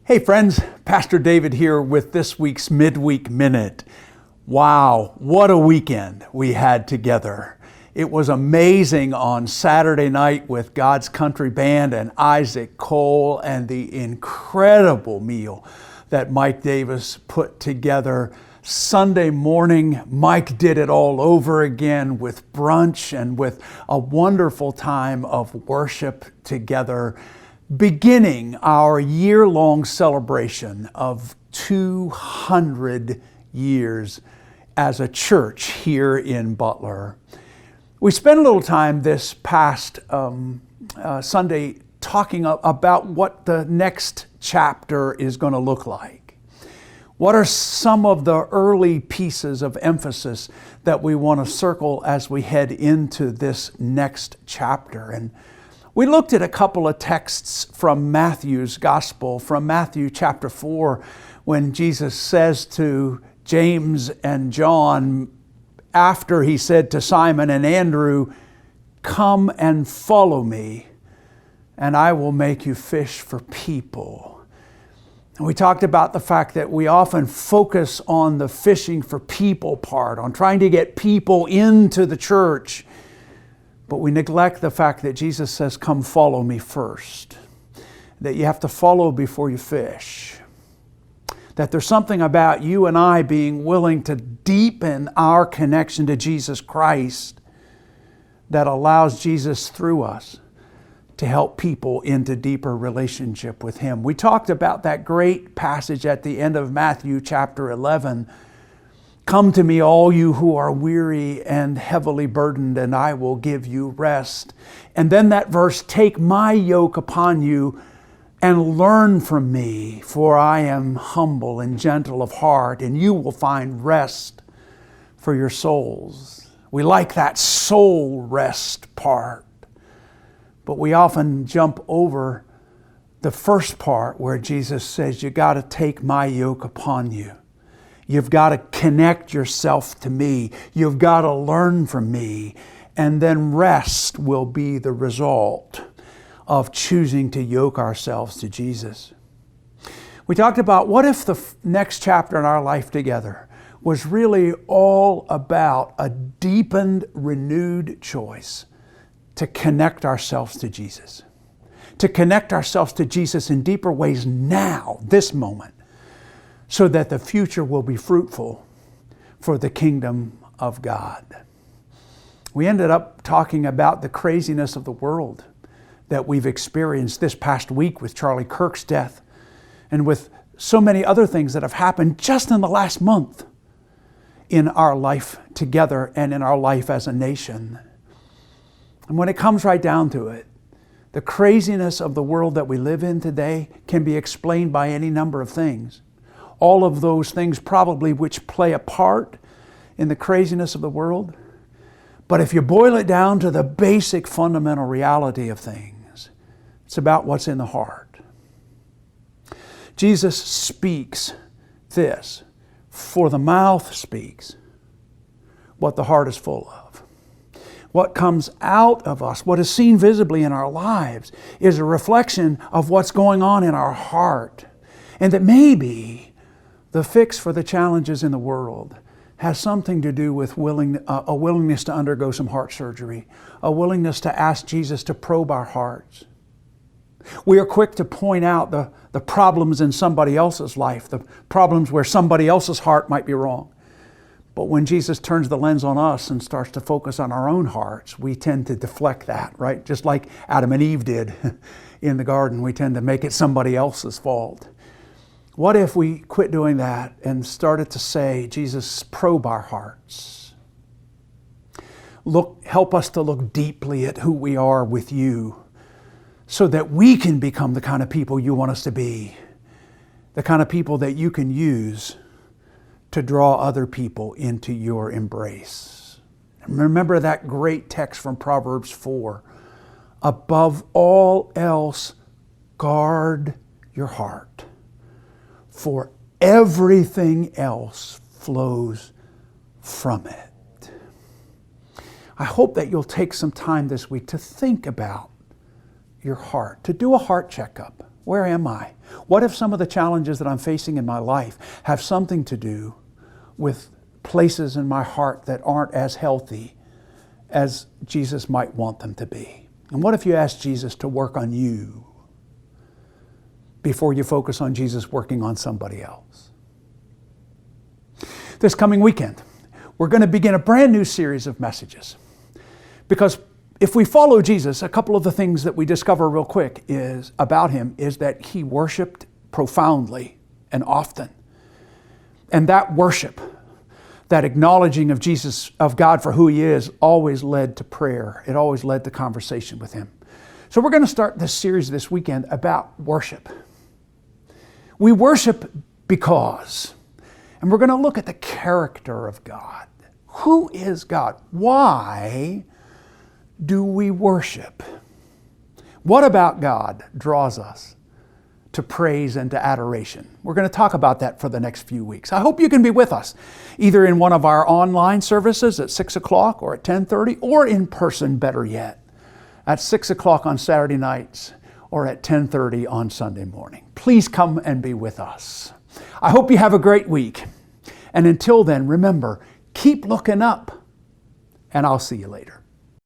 Hey friends, Pastor David here with this week's Midweek Minute. Wow, what a weekend we had together. It was amazing on Saturday night with God's Country Band and Isaac Cole, and the incredible meal that Mike Davis put together. Sunday morning, Mike did it all over again with brunch and with a wonderful time of worship together, beginning our year-long celebration of 200 years as a church here in Butler. We spent a little time this past Sunday talking about what the next chapter is going to look like. What are some of the early pieces of emphasis that we want to circle as we head into this next chapter? And we looked at a couple of texts from Matthew's Gospel, from Matthew chapter 4, when Jesus says to James and John, after he said to Simon and Andrew, "Come and follow me, and I will make you fish for people." And we talked about the fact that we often focus on the fishing for people part, on trying to get people into the church. But we neglect the fact that Jesus says, "Come follow me first." That you have to follow before you fish. That there's something about you and I being willing to deepen our connection to Jesus Christ that allows Jesus through us to help people into deeper relationship with Him. We talked about that great passage at the end of Matthew chapter 11. "Come to me, all you who are weary and heavily burdened, and I will give you rest." And then that verse, "Take my yoke upon you and learn from me, for I am humble and gentle of heart, and you will find rest for your souls." We like that soul rest part, but we often jump over the first part where Jesus says, you got to take my yoke upon you. You've got to connect yourself to me. You've got to learn from me. And then rest will be the result of choosing to yoke ourselves to Jesus. We talked about what if the next chapter in our life together was really all about a deepened, renewed choice to connect ourselves to Jesus. To connect ourselves to Jesus in deeper ways now, this moment, so that the future will be fruitful for the kingdom of God. We ended up talking about the craziness of the world that we've experienced this past week with Charlie Kirk's death and with so many other things that have happened just in the last month in our life together and in our life as a nation. And when it comes right down to it, the craziness of the world that we live in today can be explained by any number of things. All of those things probably which play a part in the craziness of the world. But if you boil it down to the basic fundamental reality of things, it's about what's in the heart. Jesus speaks this, "For the mouth speaks what the heart is full of." What comes out of us, what is seen visibly in our lives, is a reflection of what's going on in our heart. And that maybe the fix for the challenges in the world has something to do with a willingness to undergo some heart surgery, a willingness to ask Jesus to probe our hearts. We are quick to point out the problems in somebody else's life, the problems where somebody else's heart might be wrong. But when Jesus turns the lens on us and starts to focus on our own hearts, we tend to deflect that, right? Just like Adam and Eve did in the garden, we tend to make it somebody else's fault. What if we quit doing that and started to say, Jesus, probe our hearts. Help us to look deeply at who we are with you so that we can become the kind of people you want us to be, the kind of people that you can use to draw other people into your embrace. And remember that great text from Proverbs 4. Above all else, guard your heart, for everything else flows from it. I hope that you'll take some time this week to think about your heart, to do a heart checkup. Where am I? What if some of the challenges that I'm facing in my life have something to do with places in my heart that aren't as healthy as Jesus might want them to be? And what if you ask Jesus to work on you before you focus on Jesus working on somebody else? This coming weekend, we're going to begin a brand new series of messages. Because if we follow Jesus, a couple of the things that we discover real quick about him is that he worshiped profoundly and often. And that worship, that acknowledging of Jesus, of God for who he is, always led to prayer. It always led to conversation with him. So we're going to start this series this weekend about worship. We worship because, and we're going to look at the character of God. Who is God? Why do we worship? What about God draws us to praise and to adoration? We're going to talk about that for the next few weeks. I hope you can be with us, either in one of our online services at 6 o'clock or at 10:30, or in person, better yet, at 6 o'clock on Saturday nights or at 10:30 on Sunday morning. Please come and be with us. I hope you have a great week. And until then, remember, keep looking up, and I'll see you later.